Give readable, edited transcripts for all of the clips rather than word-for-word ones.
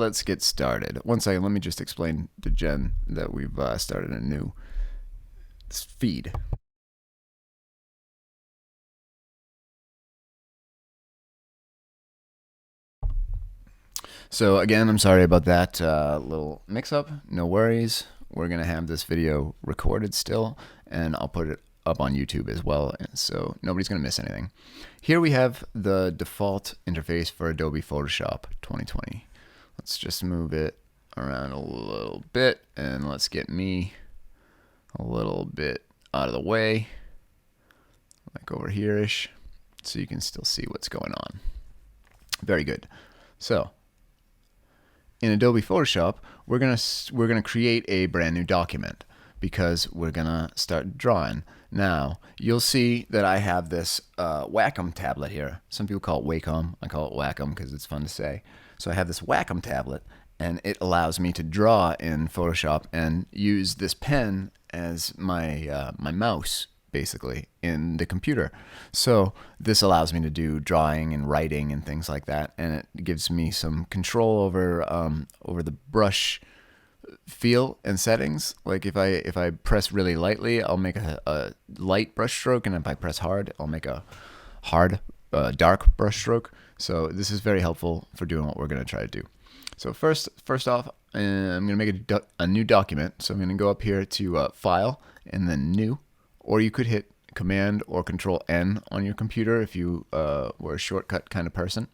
let's get started. One second, let me just explain to Jen that we've started a new feed. So again, I'm sorry about that little mix-up. No worries. We're going to have this video recorded still, and I'll put it up on YouTube as well, so nobody's going to miss anything. Here we have the default interface for Adobe Photoshop 2020. Let's just move it around a little bit, and let's get me a little bit out of the way, like over here-ish, so you can still see what's going on. Very good. So in Adobe Photoshop, we're gonna create a brand new document because we're gonna start drawing. Now you'll see that I have this Wacom tablet here. Some people call it Wacom. I call it Wacom because it's fun to say. So I have this Wacom tablet, and it allows me to draw in Photoshop and use this pen as my my mouse, basically, in the computer. So this allows me to do drawing and writing and things like that, and it gives me some control over over the brush feel and settings. Like if I press really lightly, I'll make a light brush stroke, and if I press hard, I'll make a hard dark brush stroke. So this is very helpful for doing what we're going to try to do. So first off, I'm going to make a new document. So I'm going to go up here to File and then New, or you could hit Command or Control N on your computer if you were a shortcut kind of person.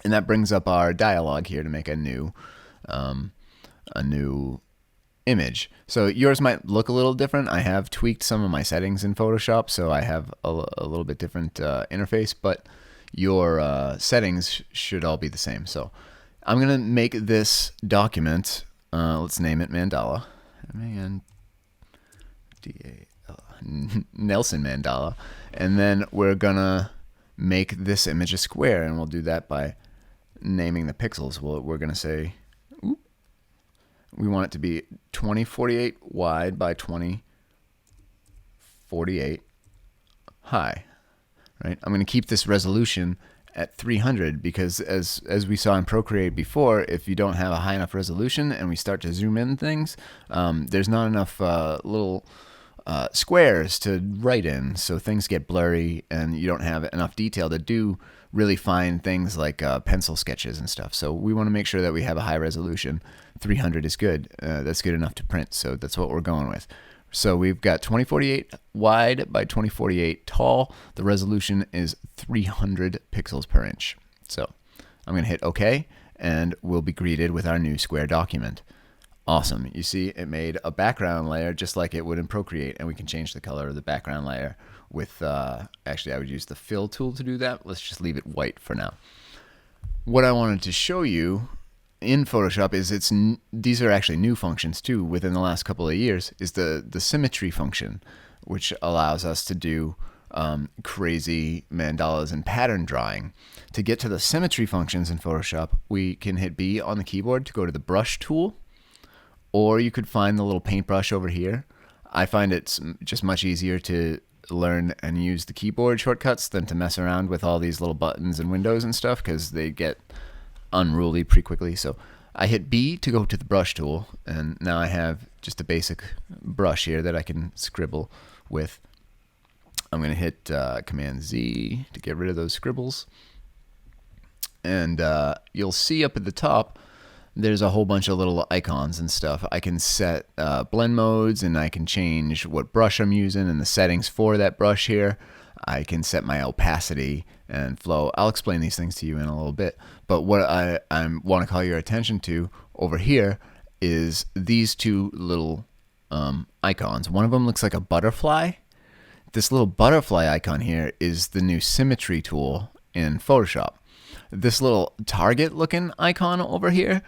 And that brings up our dialog here to make a new image. So yours might look a little different. I have tweaked some of my settings in Photoshop, so I have a little bit different interface, but your settings should all be the same. So I'm going to make this document, let's name it Mandala, Nelson Mandala, and then we're gonna make this image a square, and we'll do that by naming the pixels. We're gonna say we want it to be 2048 wide by 2048 high, right? I'm gonna keep this resolution at 300 because as we saw in Procreate before, if you don't have a high enough resolution and we start to zoom in things, there's not enough little squares to write in, so things get blurry and you don't have enough detail to do really fine things like pencil sketches and stuff. So we want to make sure that we have a high resolution. 300 is good. That's good enough to print, so that's what we're going with. So we've got 2048 wide by 2048 tall. The resolution is 300 pixels per inch. So I'm going to hit OK, and we'll be greeted with our new square document. Awesome. You see it made a background layer just like it would in Procreate, and we can change the color of the background layer with, actually I would use the fill tool to do that. Let's just leave it white for now. What I wanted to show you in Photoshop is these are actually new functions too within the last couple of years, is the Symmetry function, which allows us to do crazy mandalas and pattern drawing. To get to the Symmetry functions in Photoshop, we can hit B on the keyboard to go to the brush tool, or you could find the little paintbrush over here. I find it's just much easier to learn and use the keyboard shortcuts than to mess around with all these little buttons and windows and stuff, because they get unruly pretty quickly. So I hit B to go to the brush tool, and now I have just a basic brush here that I can scribble with. I'm going to hit Command Z to get rid of those scribbles, and you'll see up at the top there's a whole bunch of little icons and stuff. I can set blend modes, and I can change what brush I'm using and the settings for that brush here. I can set my opacity and flow. I'll explain these things to you in a little bit. But what I want to call your attention to over here is these two little icons. One of them looks like a butterfly. This little butterfly icon here is the new Symmetry tool in Photoshop. This little target looking icon over here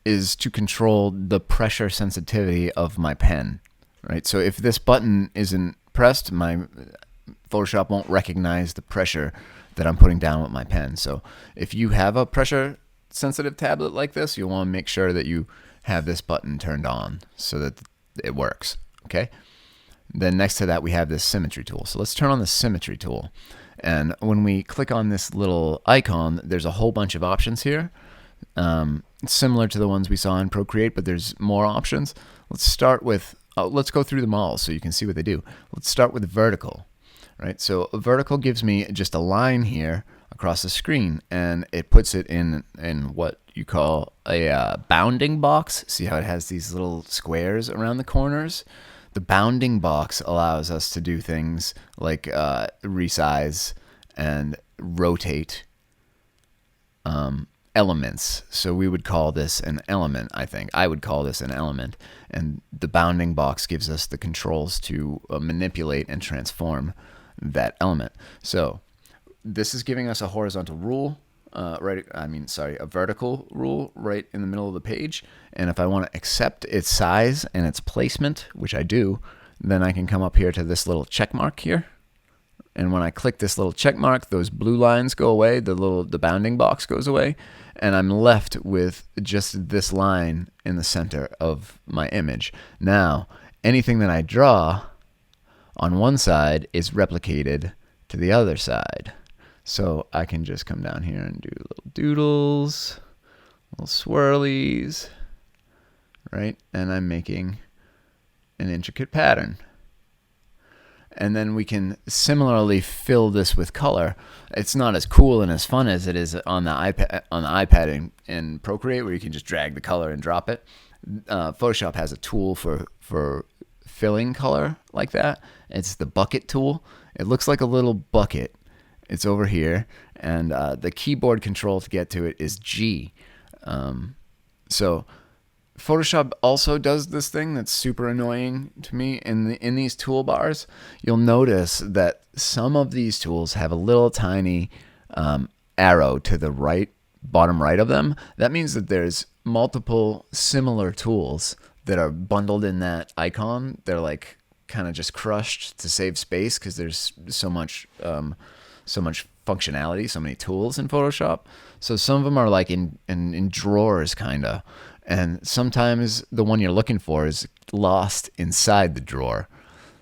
is to control the pressure sensitivity of my pen, right? So if this button isn't pressed, my Photoshop won't recognize the pressure that I'm putting down with my pen. So if you have a pressure sensitive tablet like this, you'll want to make sure that you have this button turned on so that it works, okay? Then next to that, we have this Symmetry tool. So let's turn on the Symmetry tool. And when we click on this little icon, there's a whole bunch of options here. similar to the ones we saw in Procreate, but there's more options. Let's start with, let's go through them all so you can see what they do. Let's start with vertical, right? So a vertical gives me just a line here across the screen, and it puts it in what you call a bounding box. See how it has these little squares around the corners? The bounding box allows us to do things like resize and rotate elements. So we would call this an element, I think. I would call this an element. And the bounding box gives us the controls to manipulate and transform that element. So this is giving us a horizontal rule, a vertical rule right in the middle of the page. And if I want to accept its size and its placement, which I do, then I can come up here to this little check mark here. And when I click this little check mark, those blue lines go away, the bounding box goes away, and I'm left with just this line in the center of my image. Now, anything that I draw on one side is replicated to the other side. So I can just come down here and do little doodles, little swirlies, right? And I'm making an intricate pattern. And then we can similarly fill this with color. It's not as cool and as fun as it is on the iPad in Procreate, where you can just drag the color and drop it. Photoshop has a tool for filling color like that. It's the bucket tool. It looks like a little bucket. It's over here, and the keyboard control to get to it is G. So Photoshop also does this thing that's super annoying to me. In these toolbars, you'll notice that some of these tools have a little tiny arrow to the right, bottom right of them. That means that there's multiple similar tools that are bundled in that icon. They're like kind of just crushed to save space because there's so much functionality, so many tools in Photoshop. So some of them are like in drawers kind of. And sometimes the one you're looking for is lost inside the drawer.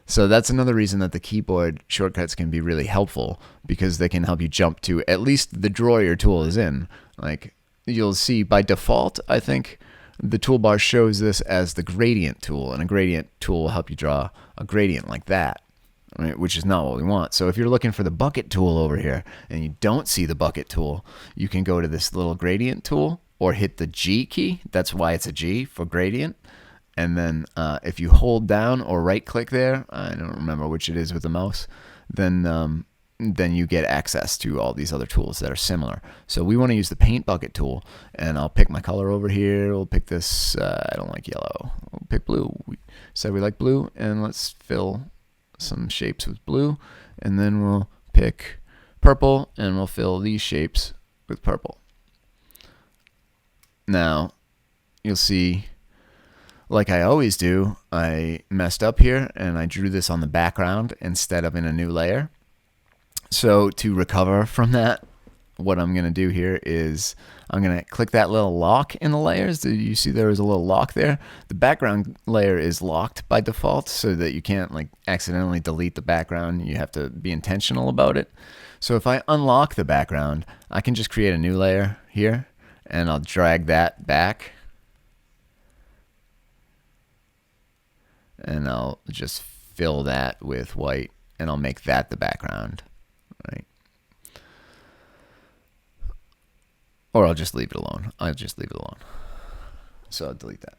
So that's another reason that the keyboard shortcuts can be really helpful, because they can help you jump to at least the drawer your tool is in. Like you'll see by default, I think the toolbar shows this as the gradient tool, and a gradient tool will help you draw a gradient like that, right? Which is not what we want. So if you're looking for the bucket tool over here and you don't see the bucket tool, you can go to this little gradient tool or hit the G key. That's why it's a G, for gradient. And then if you hold down or right click there, I don't remember which it is with the mouse, then you get access to all these other tools that are similar. So we want to use the paint bucket tool, and I'll pick my color over here. We'll pick this, I don't like yellow. We'll pick blue. We said we like blue, and let's fill some shapes with blue. And then we'll pick purple, and we'll fill these shapes with purple. Now, you'll see, like I always do, I messed up here and I drew this on the background instead of in a new layer. So to recover from that, what I'm going to do here is I'm going to click that little lock in the layers. Do you see there is a little lock there? The background layer is locked by default so that you can't like accidentally delete the background. You have to be intentional about it. So if I unlock the background, I can just create a new layer here, and I'll drag that back. And I'll just fill that with white, and I'll make that the background, right? Or I'll just leave it alone. So I'll delete that.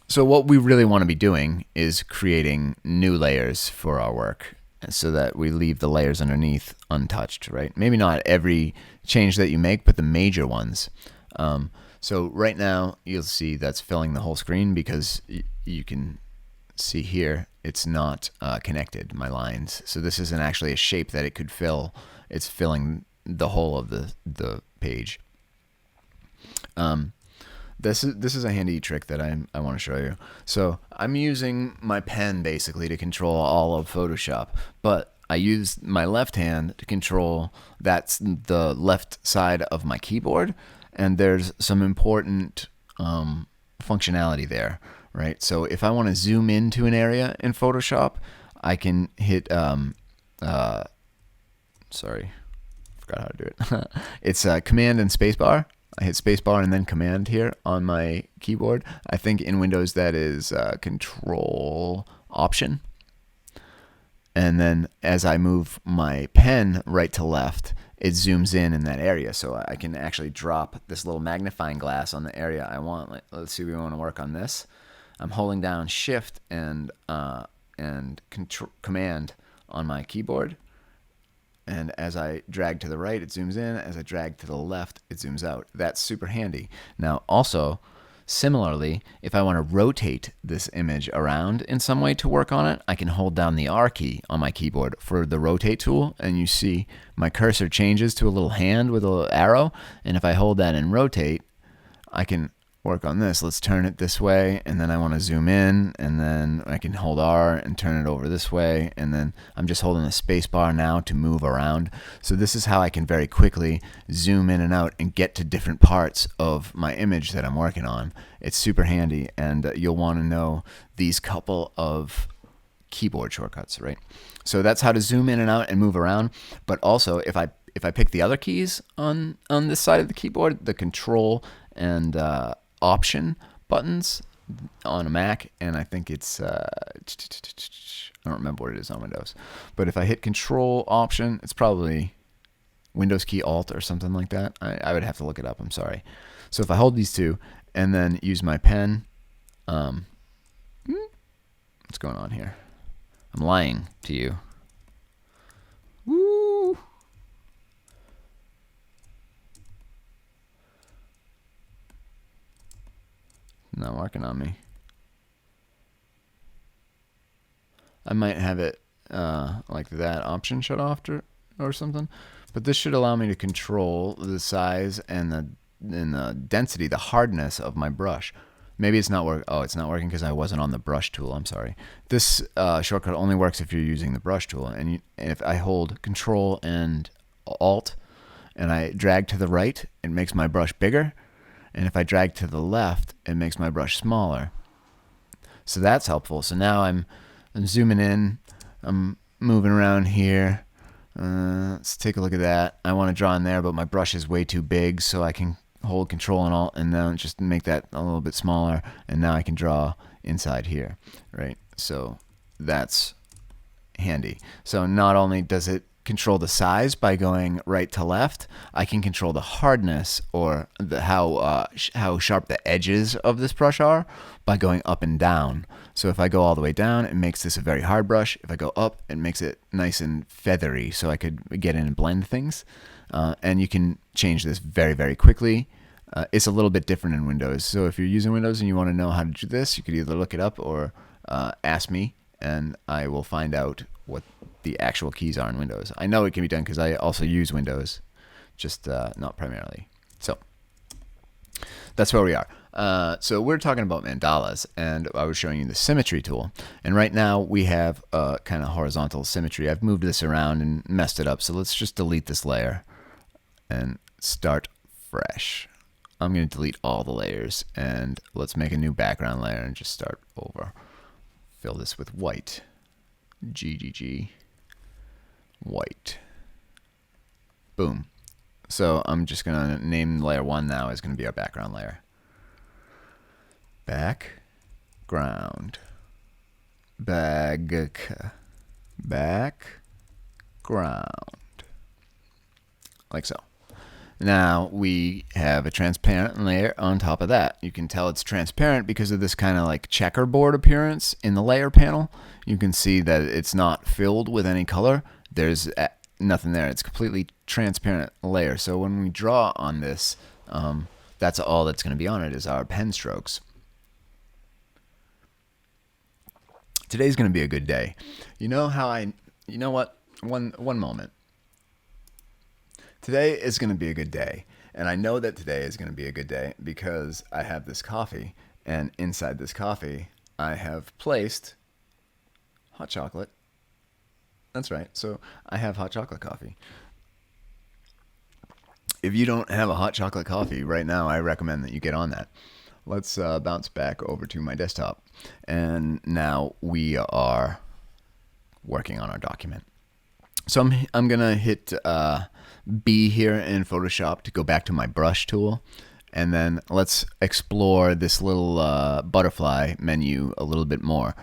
So what we really want to be doing is creating new layers for our work, so that we leave the layers underneath untouched, right? Maybe not every change that you make, but the major ones. So right now you'll see that's filling the whole screen, because you can see here it's not connected, my lines. So this isn't actually a shape that it could fill. It's filling the whole of the page. This is a handy trick that I want to show you. So I'm using my pen basically to control all of Photoshop, but I use my left hand to control that's the left side of my keyboard, and there's some important functionality there, right? So if I want to zoom into an area in Photoshop, I can hit sorry, forgot how to do it. It's Command and Spacebar. I hit spacebar and then command here on my keyboard. I think in Windows that is control option. And then as I move my pen right to left, it zooms in that area. So I can actually drop this little magnifying glass on the area I want. Let's see, we want to work on this. I'm holding down Shift and Command on my keyboard. And as I drag to the right, it zooms in. As I drag to the left, it zooms out. That's super handy. Now, also, similarly, if I want to rotate this image around in some way to work on it, I can hold down the R key on my keyboard for the rotate tool, and you see my cursor changes to a little hand with a little arrow. And if I hold that and rotate, I can work on this. Let's turn it this way, and then I want to zoom in, and then I can hold R and turn it over this way, and then I'm just holding the space bar now to move around. So this is how I can very quickly zoom in and out and get to different parts of my image that I'm working on. It's super handy, and you'll want to know these couple of keyboard shortcuts, right? So that's how to zoom in and out and move around. But also, if I pick the other keys on this side of the keyboard, the control and option buttons on a Mac, and I think it's I don't remember what it is on Windows, but if I hit Control Option, it's probably Windows key Alt or something like that. I would have to look it up. I'm sorry. So if I hold these two and then use my pen, what's going on here? I'm lying to you. Woo! Not working on me. I might have it like that option shut off or something, but this should allow me to control the size and the density, the hardness of my brush. Maybe it's not working. Oh, it's not working because I wasn't on the brush tool. I'm sorry. This shortcut only works if you're using the brush tool, and if I hold Control and Alt and I drag to the right, it makes my brush bigger. And if I drag to the left, it makes my brush smaller. So that's helpful. So now I'm zooming in. I'm moving around here. Let's take a look at that. I want to draw in there, but my brush is way too big, so I can hold Control and Alt and then just make that a little bit smaller. And now I can draw inside here, right? So that's handy. So not only does it control the size by going right to left, I can control the hardness or how sharp the edges of this brush are by going up and down. So if I go all the way down, it makes this a very hard brush. If I go up, it makes it nice and feathery, so I could get in and blend things. And you can change this very, very quickly. It's a little bit different in Windows. So if you're using Windows and you want to know how to do this, you could either look it up or ask me, and I will find out what the actual keys are in Windows. I know it can be done because I also use Windows, just not primarily. So that's where we are. So we're talking about mandalas, and I was showing you the symmetry tool. And right now we have kind of horizontal symmetry. I've moved this around and messed it up. So let's just delete this layer and start fresh. I'm going to delete all the layers, and let's make a new background layer and just start over. Fill this with white. GGG. White. Boom. So I'm just going to name layer 1 now is going to be our background layer. Background. Background. Like so. Now we have a transparent layer on top of that. You can tell it's transparent because of this kind of like checkerboard appearance in the layer panel. You can see that it's not filled with any color. There's nothing there. It's completely transparent layer. So when we draw on this, that's all that's going to be on it is our pen strokes. Today's going to be a good day. You know what? One moment. Today is going to be a good day, and I know that today is going to be a good day because I have this coffee, and inside this coffee, I have placed hot chocolate. That's right. So I have hot chocolate coffee. If you don't have a hot chocolate coffee right now, I recommend that you get on that. Let's bounce back over to my desktop, and now we are working on our document. So I'm gonna hit B here in Photoshop to go back to my brush tool, and then let's explore this little butterfly menu a little bit more.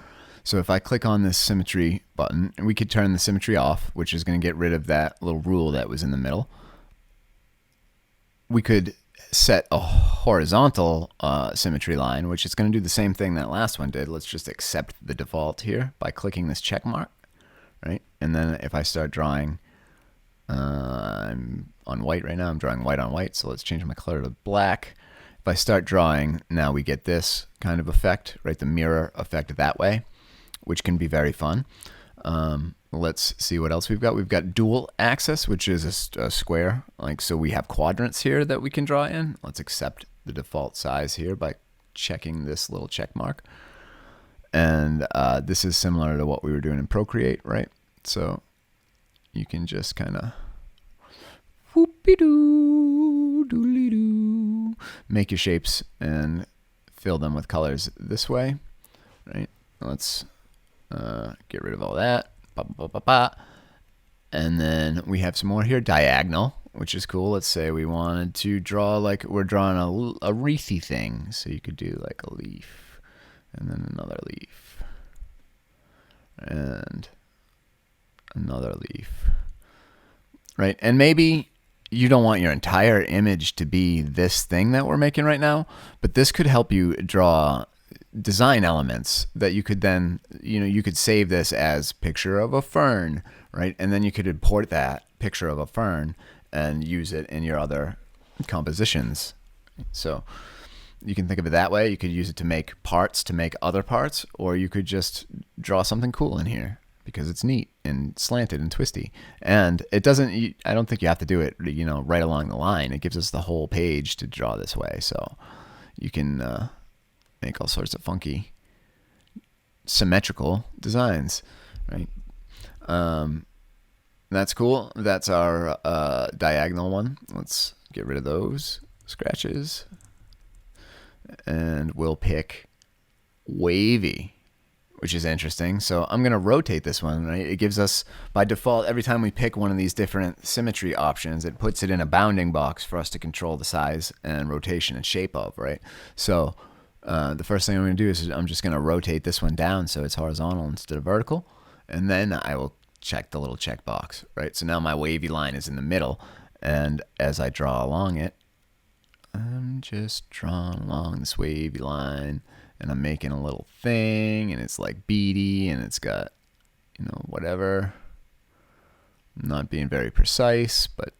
So if I click on this symmetry button, we could turn the symmetry off, which is going to get rid of that little rule that was in the middle. We could set a horizontal symmetry line, which is going to do the same thing that last one did. Let's just accept the default here by clicking this check mark, right? And then if I start drawing, I'm on white right now, I'm drawing white on white, so let's change my color to black. If I start drawing, now we get this kind of effect, right? The mirror effect that way, which can be very fun. Let's see what else we've got. We've got dual axis, which is a square. Like, so we have quadrants here that we can draw in. Let's accept the default size here by checking this little check mark. And this is similar to what we were doing in Procreate, right? So you can just kind of whoopie-doo, doodly-doo, make your shapes and fill them with colors this way, right? Let's get rid of all that. And then we have some more here, diagonal, which is cool. Let's say we wanted to draw, like we're drawing a wreathy thing. So you could do like a leaf and then another leaf and another leaf, right? And maybe you don't want your entire image to be this thing that we're making right now, but this could help you draw design elements that you could then, you could save this as picture of a fern, right? And then you could import that picture of a fern and use it in your other compositions. So you can think of it that way. You could use it to make parts, to make other parts, or you could just draw something cool in here because it's neat and slanted and twisty. And it doesn't, I don't think you have to do it, right along the line. It gives us the whole page to draw this way. So you can make all sorts of funky symmetrical designs, right? That's cool. That's our diagonal one. Let's get rid of those scratches. And we'll pick wavy, which is interesting. So I'm going to rotate this one, right? It gives us, by default, every time we pick one of these different symmetry options, it puts it in a bounding box for us to control the size and rotation and shape of, right? So the first thing I'm going to do is I'm just going to rotate this one down so it's horizontal instead of vertical. And then I will check the little check box, right? So now my wavy line is in the middle. And as I draw along it, I'm just drawing along this wavy line. And I'm making a little thing. And it's like beady. And it's got, whatever. I'm not being very precise. But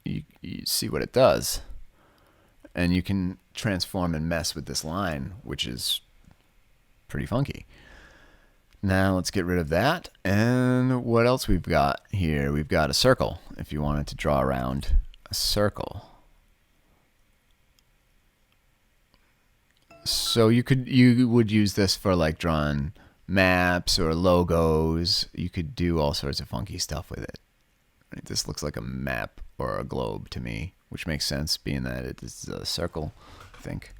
you see what it does. And you can transform and mess with this line, which is pretty funky. Now let's get rid of that. And what else we've got here? We've got a circle. If you wanted to draw around a circle. So you would use this for like drawing maps or logos. You could do all sorts of funky stuff with it. Right? This looks like a map or a globe to me, which makes sense being that it is a circle, I think.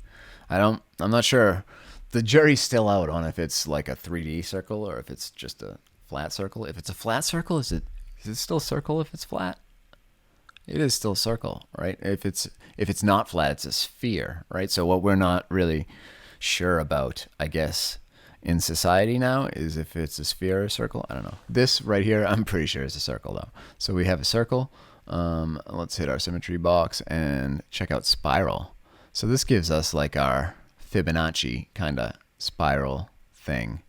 I'm not sure. The jury's still out on if it's like a 3D circle or if it's just a flat circle. If it's a flat circle, is it still a circle if it's flat? It is still a circle, right? If it's not flat, it's a sphere, right? So what we're not really sure about, I guess, in society now is if it's a sphere or a circle. I don't know. This right here, I'm pretty sure is a circle though. So we have a circle. Let's hit our symmetry box and check out spiral. So this gives us like our Fibonacci kind of spiral thing,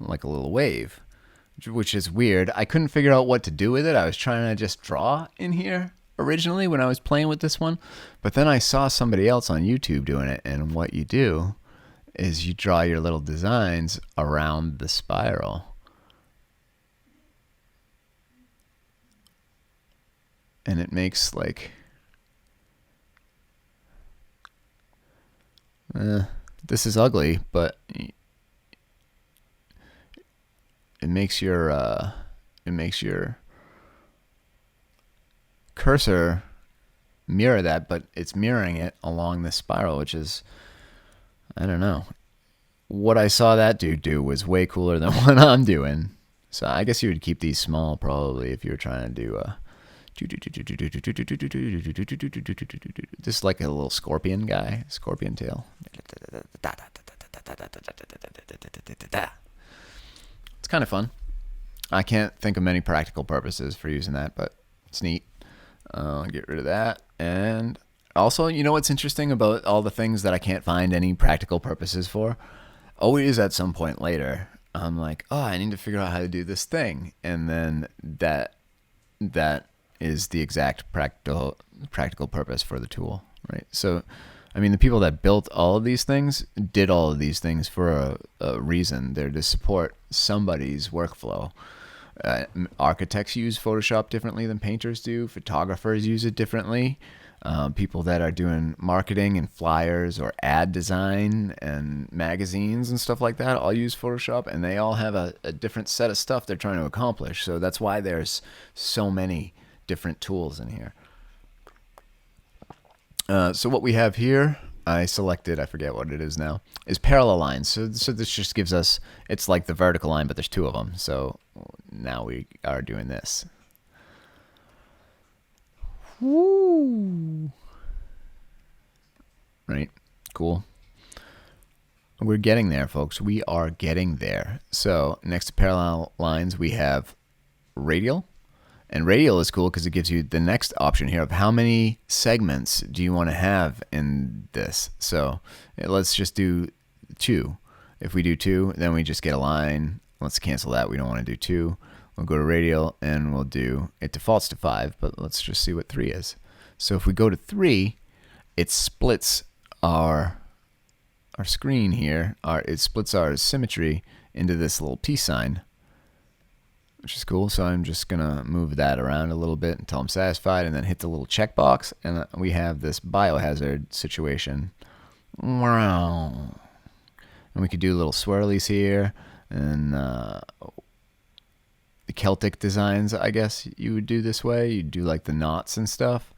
like a little wave, which is weird. I couldn't figure out what to do with it. I was trying to just draw in here originally when I was playing with this one, but then I saw somebody else on YouTube doing it, and what you do is you draw your little designs around the spiral. And it makes like this is ugly, but it makes your cursor mirror that, but it's mirroring it along this spiral, which is, I don't know. What I saw that dude do was way cooler than what I'm doing. So I guess you would keep these small probably if you were trying to do just like a little scorpion guy, scorpion tail. It's kind of fun. I can't think of many practical purposes for using that, but it's neat. Get rid of that. And also, you know what's interesting about all the things that I can't find any practical purposes for? Always at some point later, I'm like, oh, I need to figure out how to do this thing. And then that is the exact practical purpose for the tool, right? So, I mean, the people that built all of these things did all of these things for a reason. They're to support somebody's workflow. Architects use Photoshop differently than painters do. Photographers use it differently. People that are doing marketing and flyers or ad design and magazines and stuff like that all use Photoshop, and they all have a different set of stuff they're trying to accomplish. So that's why there's so many different tools in here. So what we have here, I selected, I forget what it is now, is parallel lines. So this just gives us, it's like the vertical line, but there's two of them. So now we are doing this. Woo! Right? Cool. We're getting there, folks. We are getting there. So next to parallel lines, we have radial. And radial is cool because it gives you the next option here of how many segments do you want to have in this. So let's just do 2. If we do 2, then we just get a line. Let's cancel that. We don't want to do 2. We'll go to radial and we'll do, it defaults to 5, but let's just see what 3 is. So if we go to 3, it splits our screen here. It splits our symmetry into this little peace sign, which is cool. So I'm just going to move that around a little bit until I'm satisfied and then hit the little checkbox. And we have this biohazard situation. And we could do little swirlies here and the Celtic designs, I guess you would do this way. You'd do like the knots and stuff.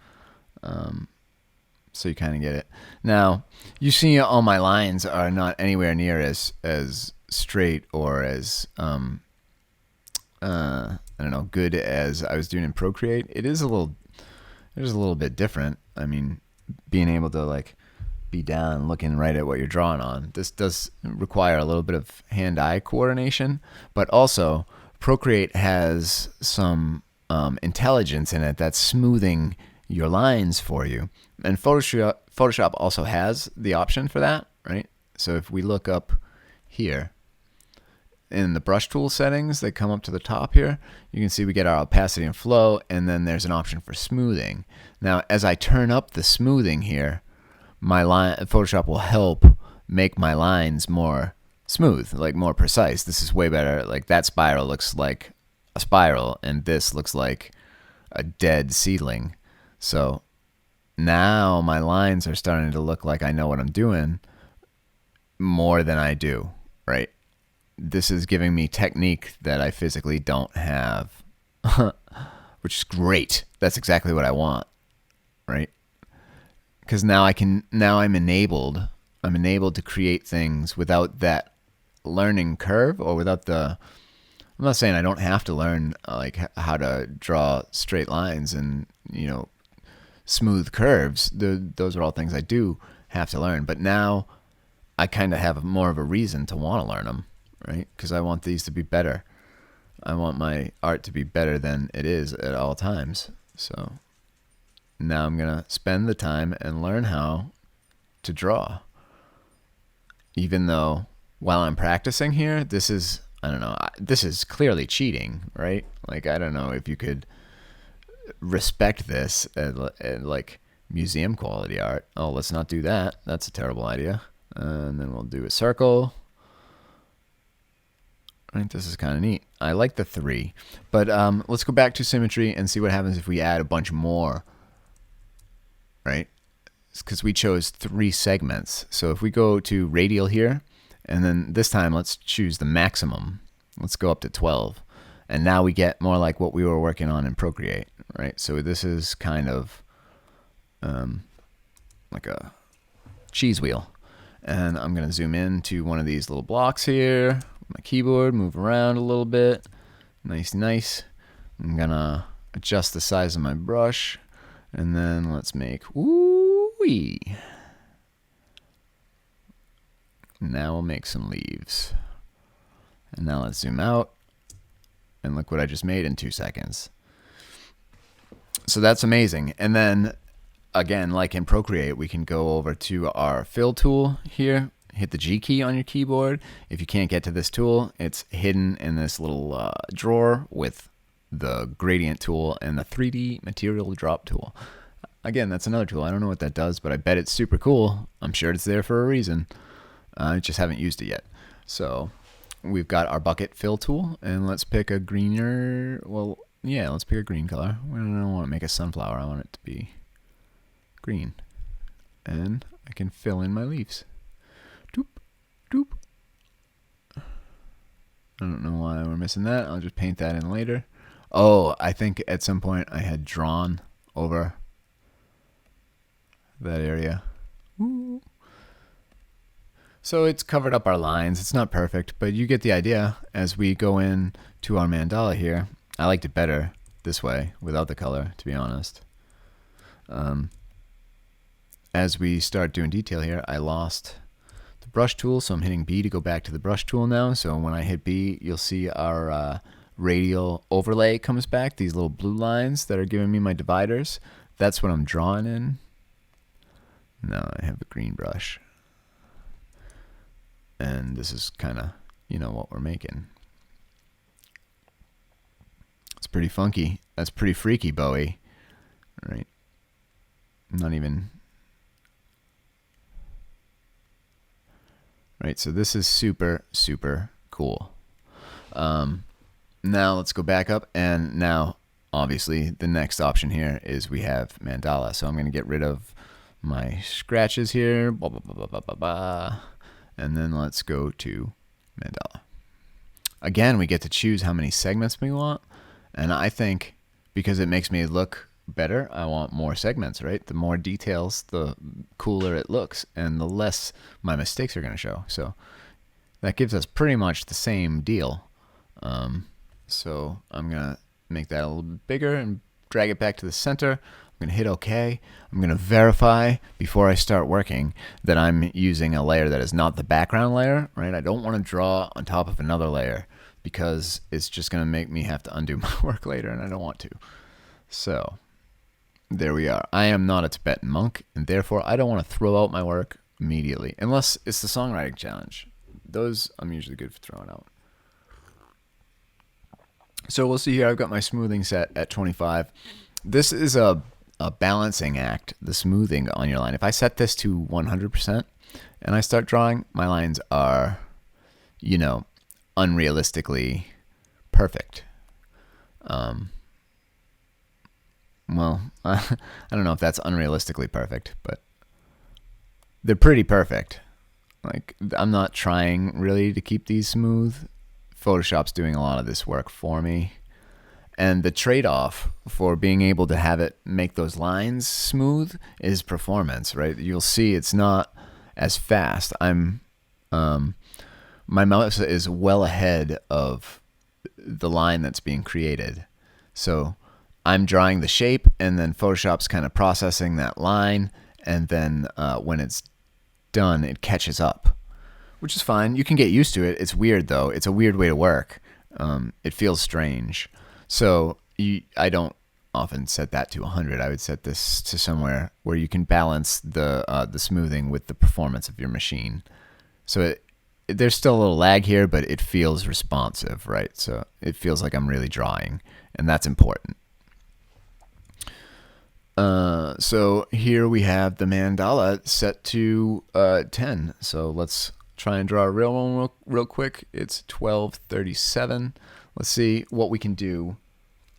So you kind of get it. Now, you see all my lines are not anywhere near as straight or as I don't know, good as I was doing in Procreate. It is a little bit different. I mean, being able to like be down looking right at what you're drawing on. This does require a little bit of hand-eye coordination, but also Procreate has some intelligence in it that's smoothing your lines for you. And Photoshop also has the option for that, right? So if we look up here in the brush tool settings that come up to the top here, you can see we get our opacity and flow, and then there's an option for smoothing. Now, as I turn up the smoothing here, Photoshop will help make my lines more smooth, like more precise. This is way better. Like that spiral looks like a spiral, and this looks like a dead seedling. So now my lines are starting to look like I know what I'm doing more than I do, right? This is giving me technique that I physically don't have, which is great. That's exactly what I want, right? Because now I'm enabled to create things without that learning curve, or without I'm not saying I don't have to learn like how to draw straight lines and, you know, smooth curves. Those are all things I do have to learn, but now I kind of have more of a reason to want to learn them, right? Because I want these to be better. I want my art to be better than it is at all times. So now I'm going to spend the time and learn how to draw. Even though while I'm practicing here, this is, I don't know, this is clearly cheating, right? Like, I don't know if you could respect this at like museum quality art. Oh, let's not do that. That's a terrible idea. And then we'll do a circle. Right, this is kind of neat. I like the 3, but let's go back to symmetry and see what happens if we add a bunch more, right? Because we chose 3 segments. So if we go to radial here, and then this time let's choose the maximum. Let's go up to 12. And now we get more like what we were working on in Procreate, right? So this is kind of like a cheese wheel. And I'm going to zoom in to one of these little blocks here. My keyboard, move around a little bit, Nice. I'm gonna adjust the size of my brush, and then let's make woo-wee. Now we'll make some leaves. And now let's zoom out, and look what I just made in 2 seconds. So that's amazing. And then again, like in Procreate, we can go over to our fill tool here, hit the G key on your keyboard. If you can't get to this tool, it's hidden in this little drawer with the gradient tool and the 3D material drop tool. Again, that's another tool. I don't know what that does, but I bet it's super cool. I'm sure it's there for a reason. I just haven't used it yet. So we've got our bucket fill tool, and let's pick a greener, well, yeah, let's pick a green color. I don't want to make a sunflower. I want it to be green. And I can fill in my leaves. Doop, doop. I don't know why we're missing that. I'll just paint that in later. Oh, I think at some point I had drawn over that area. Ooh. So it's covered up our lines. It's not perfect, but you get the idea. As we go in to our mandala here, I liked it better this way without the color, to be honest. As we start doing detail here, I lost the brush tool, so I'm hitting B to go back to the brush tool now. So when I hit B, you'll see our radial overlay comes back, these little blue lines that are giving me my dividers. That's what I'm drawing in. Now I have a green brush. And this is kind of, what we're making. It's pretty funky. That's pretty freaky, Bowie. Right? Not even... Right, so this is super, super cool. Now let's go back up, and now, obviously, the next option here is we have mandala. So I'm going to get rid of my scratches here. Blah, blah, blah, blah, blah, blah, blah. And then let's go to mandala. Again, we get to choose how many segments we want. And I think because it makes me look better, I want more segments, right? The more details, the cooler it looks, and the less my mistakes are going to show. So that gives us pretty much the same deal. So I'm going to make that a little bit bigger and drag it back to the center. I'm going to hit OK. I'm going to verify before I start working that I'm using a layer that is not the background layer, right? I don't want to draw on top of another layer because it's just going to make me have to undo my work later, and I don't want to. So there we are. I am not a Tibetan monk, and therefore I don't want to throw out my work immediately, unless it's the songwriting challenge. Those I'm usually good for throwing out. So we'll see here. I've got my smoothing set at 25. This is a balancing act, the smoothing on your line. If I set this to 100% and I start drawing, my lines are, unrealistically perfect. Well, I don't know if that's unrealistically perfect, but they're pretty perfect. Like, I'm not trying really to keep these smooth. Photoshop's doing a lot of this work for me. And the trade-off for being able to have it make those lines smooth is performance, right? You'll see it's not as fast. My mouse is well ahead of the line that's being created. So I'm drawing the shape, and then Photoshop's kind of processing that line, and then when it's done, it catches up, which is fine. You can get used to it. It's weird, though. It's a weird way to work. It feels strange. So I don't often set that to 100. I would set this to somewhere where you can balance the smoothing with the performance of your machine. So there's still a little lag here, but it feels responsive, right? So it feels like I'm really drawing, and that's important. So here we have the mandala set to 10. So let's try and draw a real one real quick. It's 12:37. Let's see what we can do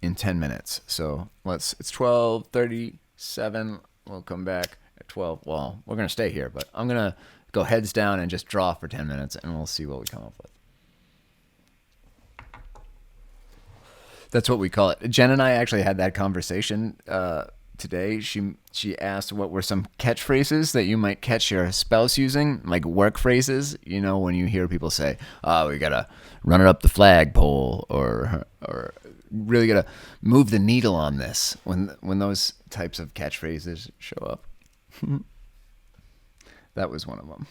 in 10 minutes. So it's 12:37. We'll come back at 12. Well, we're going to stay here, but I'm going to go heads down and just draw for 10 minutes, and we'll see what we come up with. That's what we call it. Jen and I actually had that conversation today she asked what were some catchphrases that you might catch your spouse using, like work phrases. You know, when you hear people say, "Oh, we gotta run it up the flagpole," or really gotta move the needle on this. When those types of catchphrases show up, that was one of them.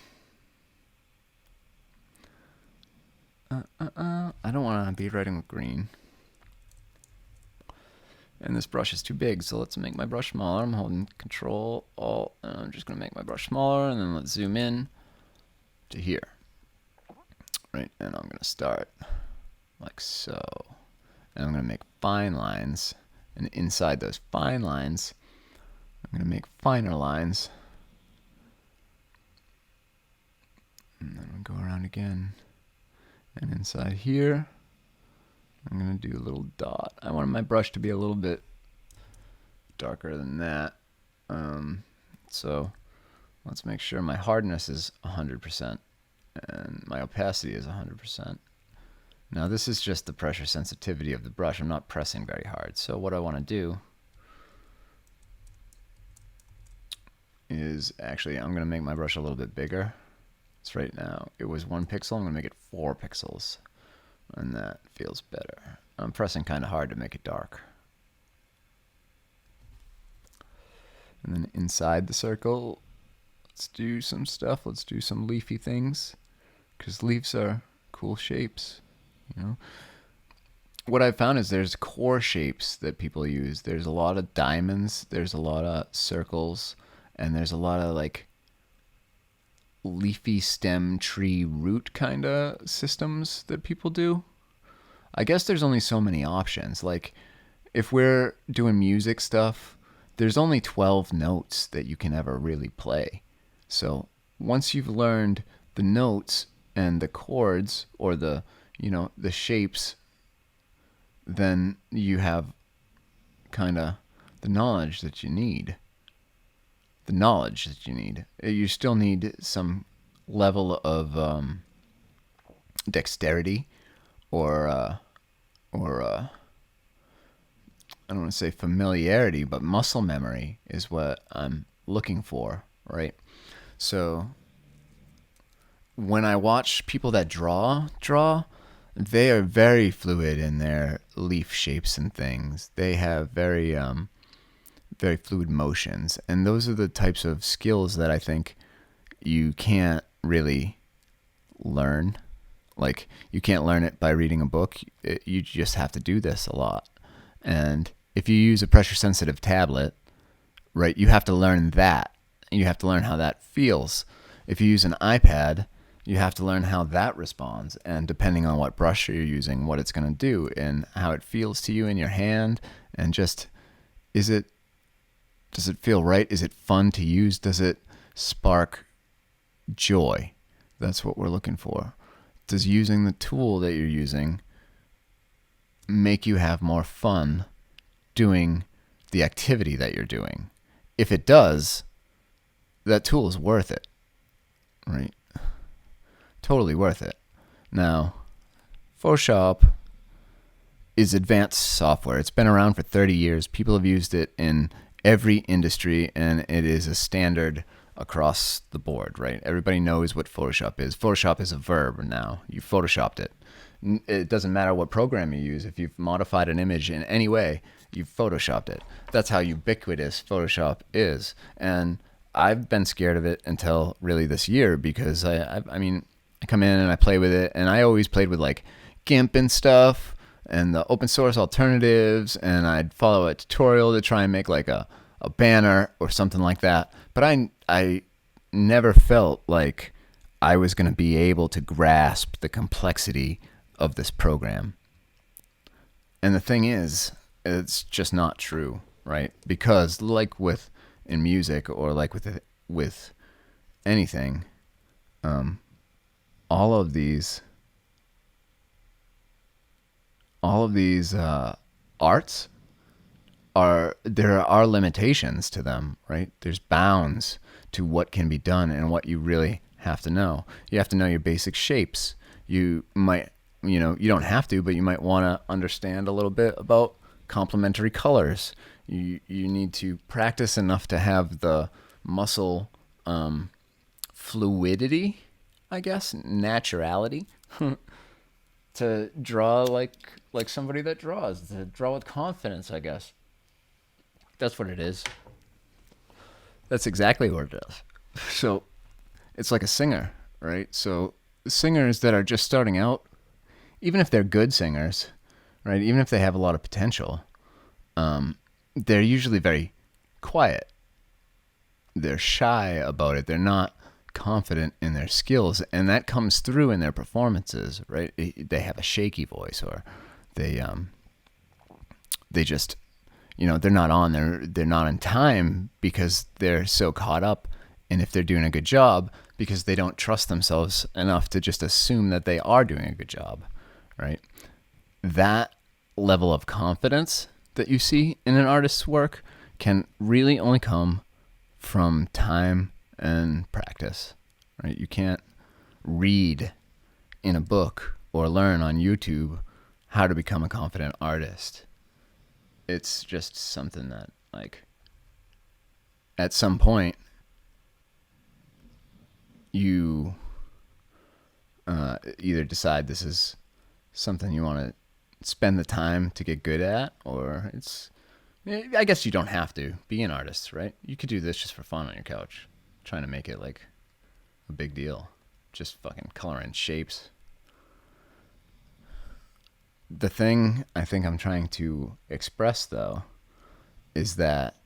I don't want to be writing with green. And this brush is too big, so let's make my brush smaller. I'm holding Control Alt, and I'm just going to make my brush smaller, and then let's zoom in to here. Right, and I'm going to start like so. And I'm going to make fine lines, and inside those fine lines, I'm going to make finer lines. And then we'll go around again. And inside here, I'm going to do a little dot. I want my brush to be a little bit darker than that. So let's make sure my hardness is 100% and my opacity is 100%. Now this is just the pressure sensitivity of the brush. I'm not pressing very hard. So what I want to do is actually I'm going to make my brush a little bit bigger. So right now it was 1 pixel. I'm going to make it 4 pixels. And that feels better. I'm pressing kind of hard to make it dark. And then inside the circle, let's do some stuff. Let's do some leafy things, because leaves are cool shapes. You know, what I've found is there's core shapes that people use. There's a lot of diamonds. There's a lot of circles, and there's a lot of like leafy stem tree root kind of systems that people do. I guess there's only so many options. Like if we're doing music stuff, there's only 12 notes that you can ever really play. So once you've learned the notes and the chords, or the, you know, the shapes, then you have kind of the knowledge that you need. You still need some level of dexterity, or I don't want to say familiarity, but muscle memory is what I'm looking for, right? So when I watch people that draw, they are very fluid in their leaf shapes and things. They have very fluid motions, and those are the types of skills that I think you can't really learn. Like you can't learn it by reading a book. You just have to do this a lot. And if you use a pressure sensitive tablet, right, you have to learn that. You have to learn how that feels. If you use an iPad, you have to learn how that responds, and depending on what brush you're using, what it's going to do and how it feels to you in your hand, and just does it feel right? Is it fun to use? Does it spark joy? That's what we're looking for. Does using the tool that you're using make you have more fun doing the activity that you're doing? If it does, that tool is worth it, right? Totally worth it. Now, Photoshop is advanced software. It's been around for 30 years. People have used it in every industry, and it is a standard across the board, right? Everybody knows what Photoshop is. Photoshop is a verb now. You photoshopped it. It doesn't matter what program you use. If you've modified an image in any way, you've photoshopped it. That's how ubiquitous Photoshop is. And I've been scared of it until really this year, because I come in and I play with it, and I always played with like GIMP and stuff and the open source alternatives, and I'd follow a tutorial to try and make like a banner or something like that. But I never felt like I was going to be able to grasp the complexity of this program. And the thing is, it's just not true, right? Because like in music, or like with anything, all of these arts there are limitations to them, right? There's bounds to what can be done and what you really have to know. You have to know your basic shapes. You might, you don't have to, but you might want to understand a little bit about complementary colors. You need to practice enough to have the muscle fluidity, I guess, naturality, to draw like somebody that draws, to draw with confidence, I guess. That's what it is. That's exactly what it is. So it's like a singer, right? So singers that are just starting out, even if they're good singers, right? Even if they have a lot of potential, they're usually very quiet. They're shy about it. They're not confident in their skills, and that comes through in their performances, right? They have a shaky voice, or they just, they're not on there. They're not in time because they're so caught up in if they're doing a good job, because they don't trust themselves enough to just assume that they are doing a good job, right? That level of confidence that you see in an artist's work can really only come from time and practice, right? You can't read in a book or learn on YouTube how to become a confident artist. It's just something that, like, at some point, you either decide this is something you want to spend the time to get good at, or I guess you don't have to be an artist, right? You could do this just for fun on your couch, trying to make it like a big deal, just fucking coloring shapes. The thing I think I'm trying to express, though, is that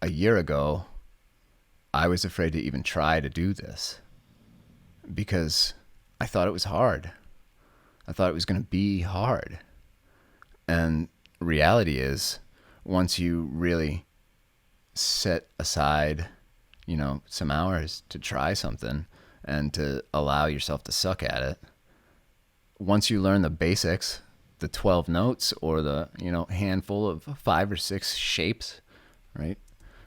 a year ago, I was afraid to even try to do this because I thought it was hard. I thought it was going to be hard. And reality is, once you really set aside, some hours to try something and to allow yourself to suck at it, once you learn the basics, the 12 notes or the, handful of 5 or 6 shapes, right?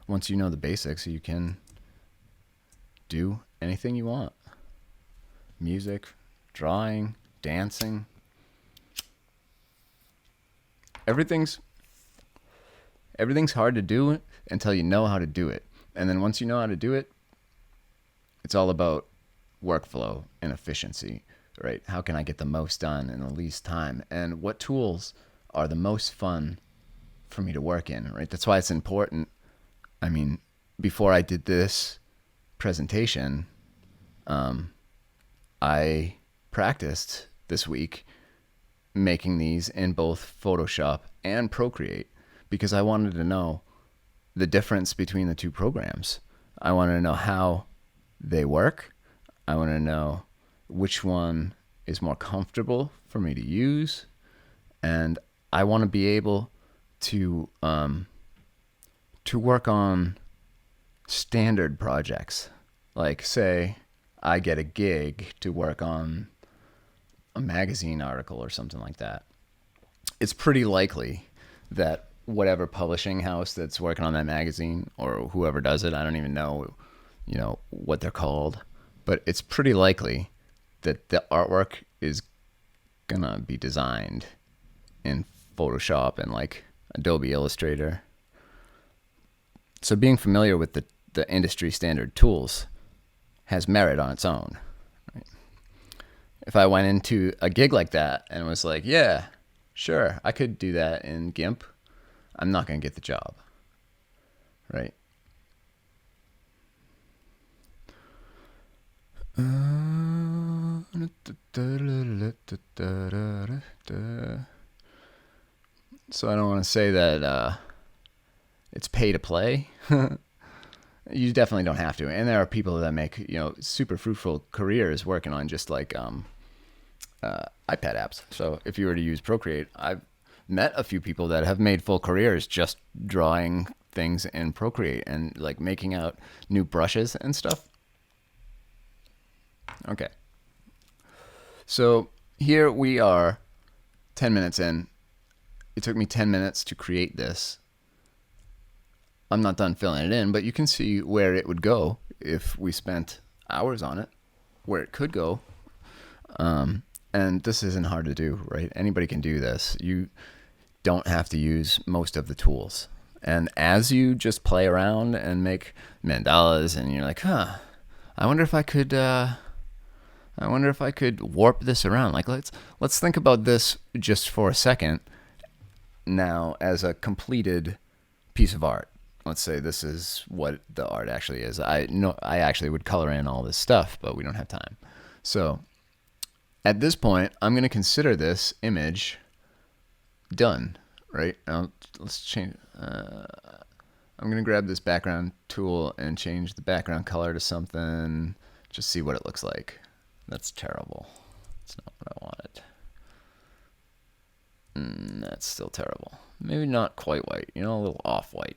Once you know the basics, you can do anything you want. Music, drawing, dancing. Everything's hard to do until you know how to do it. And then once you know how to do it, it's all about workflow and efficiency, right? How can I get the most done in the least time? And what tools are the most fun for me to work in, right? That's why it's important. I mean, before I did this presentation, I practiced this week making these in both Photoshop and Procreate because I wanted to know the difference between the two programs. I wanted to know how they work. I want to know which one is more comfortable for me to use. And I want to be able to work on standard projects. Like, say I get a gig to work on a magazine article or something like that. It's pretty likely that whatever publishing house that's working on that magazine, or whoever does it, I don't even know, what they're called, but it's pretty likely that the artwork is gonna be designed in Photoshop and like Adobe Illustrator. So being familiar with the industry standard tools has merit on its own. Right? If I went into a gig like that and was like, yeah, sure, I could do that in GIMP, I'm not going to get the job, right? So I don't want to say that it's pay to play. You definitely don't have to. And there are people that make, super fruitful careers working on just like iPad apps. So if you were to use Procreate, I've met a few people that have made full careers just drawing things in Procreate and like making out new brushes and stuff. Okay. So here we are 10 minutes in. It took me 10 minutes to create this. I'm not done filling it in, but you can see where it would go if we spent hours on it, where it could go. And this isn't hard to do, right? Anybody can do this. don't have to use most of the tools. And as you just play around and make mandalas, and you're like, I wonder if I could warp this around. Like, let's think about this just for a second now as a completed piece of art. Let's say this is what the art actually is. I actually would color in all this stuff, but we don't have time. So at this point, I'm going to consider this image done, right? Now, let's change. I'm going to grab this background tool and change the background color to something. Just see what it looks like. That's terrible. That's not what I wanted. That's still terrible. Maybe not quite white, a little off-white.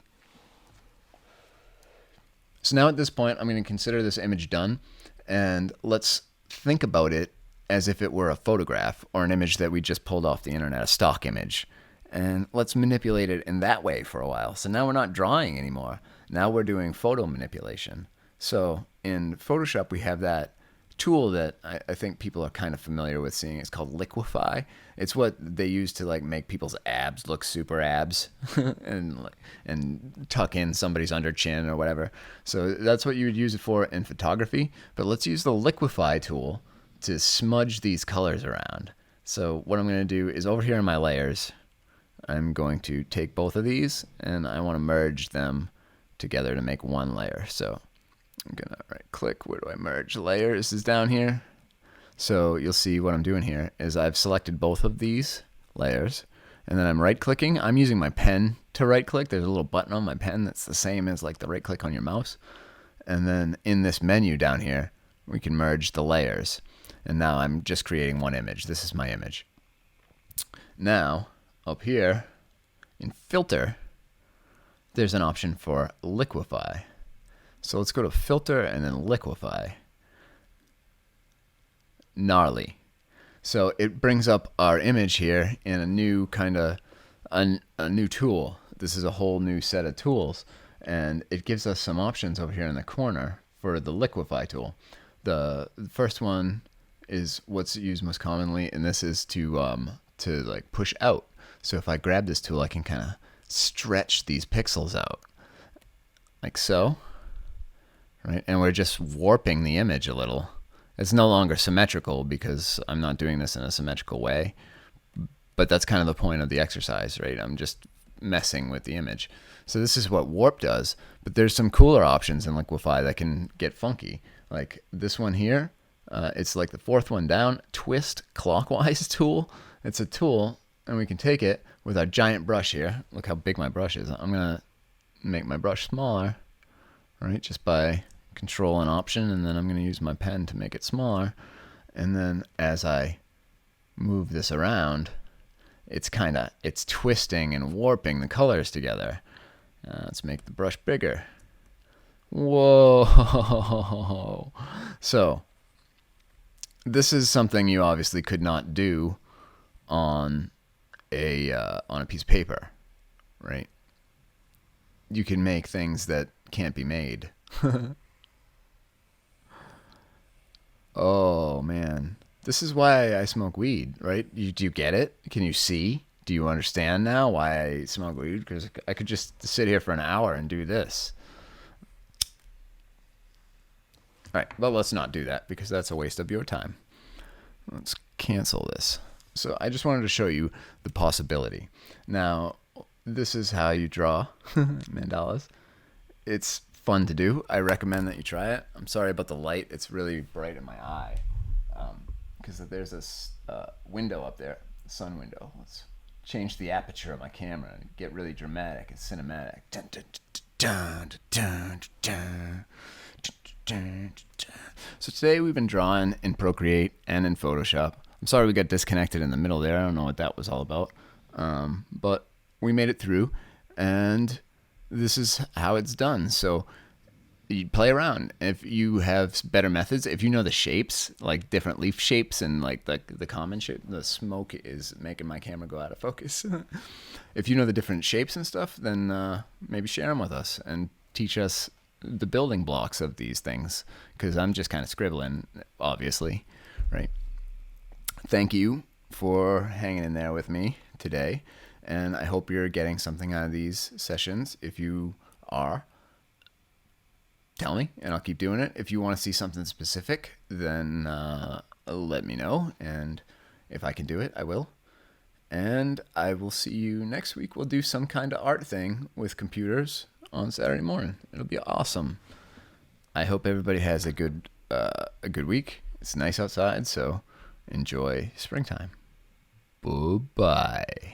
So now at this point, I'm going to consider this image done, and let's think about it as if it were a photograph or an image that we just pulled off the internet, a stock image. And let's manipulate it in that way for a while. So now we're not drawing anymore. Now we're doing photo manipulation. So in Photoshop, we have that tool that I think people are kind of familiar with seeing. It's called liquify. It's what they use to like make people's abs look super abs and tuck in somebody's under chin or whatever. So that's what you would use it for in photography. But let's use the liquify tool to smudge these colors around. So what I'm going to do is over here in my layers, I'm going to take both of these and I want to merge them together to make one layer. So I'm going to right click. Where do I merge layers? Is down here. So you'll see what I'm doing here is I've selected both of these layers and then I'm right clicking. I'm using my pen to right click. There's a little button on my pen that's the same as like the right click on your mouse. And then in this menu down here, we can merge the layers. And now I'm just creating one image. This is my image. Now up here in filter, there's an option for liquify. So let's go to filter and then liquify. Gnarly. So it brings up our image here in a new kind of a new tool. This is a whole new set of tools, and it gives us some options over here in the corner for the liquify tool. The first one is what's used most commonly, and this is to like push out. So if I grab this tool, I can kind of stretch these pixels out like so, right? And we're just warping the image a little. It's no longer symmetrical because I'm not doing this in a symmetrical way, but that's kind of the point of the exercise, right? I'm just messing with the image. So this is what warp does, but there's some cooler options in liquify that can get funky. Like this one here, it's like the fourth one down, twist clockwise tool. It's a tool, and we can take it with our giant brush here. Look how big my brush is. I'm gonna make my brush smaller, right? Just by Control and Option, and then I'm gonna use my pen to make it smaller. And then as I move this around, it's twisting and warping the colors together. Let's make the brush bigger. Whoa! So this is something you obviously could not do on a piece of paper, right? You can make things that can't be made. Oh man, this is why I smoke weed, right? Do you get it? Can you see? Do you understand now why I smoke weed? Because I could just sit here for an hour and do this. All right, well, let's not do that because that's a waste of your time. Let's cancel this. So I just wanted to show you the possibility. Now, this is how you draw mandalas. It's fun to do. I recommend that you try it. I'm sorry about the light. It's really bright in my eye because there's this window up there, the sun window. Let's change the aperture of my camera and get really dramatic and cinematic. Dun, dun, dun, dun, dun, dun. So today we've been drawing in Procreate and in Photoshop. I'm sorry we got disconnected in the middle there. I don't know what that was all about. But we made it through, and this is how it's done. So you play around. If you have better methods, if you know the shapes, like different leaf shapes and like the common shape, the smoke is making my camera go out of focus. If you know the different shapes and stuff, then maybe share them with us and teach us the building blocks of these things, because I'm just kind of scribbling, obviously, right? Thank you for hanging in there with me today, and I hope you're getting something out of these sessions. If you are, tell me, and I'll keep doing it. If you want to see something specific, then let me know, and if I can do it, I will. And I will see you next week. We'll do some kind of art thing with computers on Saturday morning. It'll be awesome. I hope everybody has a good week. It's nice outside, so enjoy springtime. Bye-bye.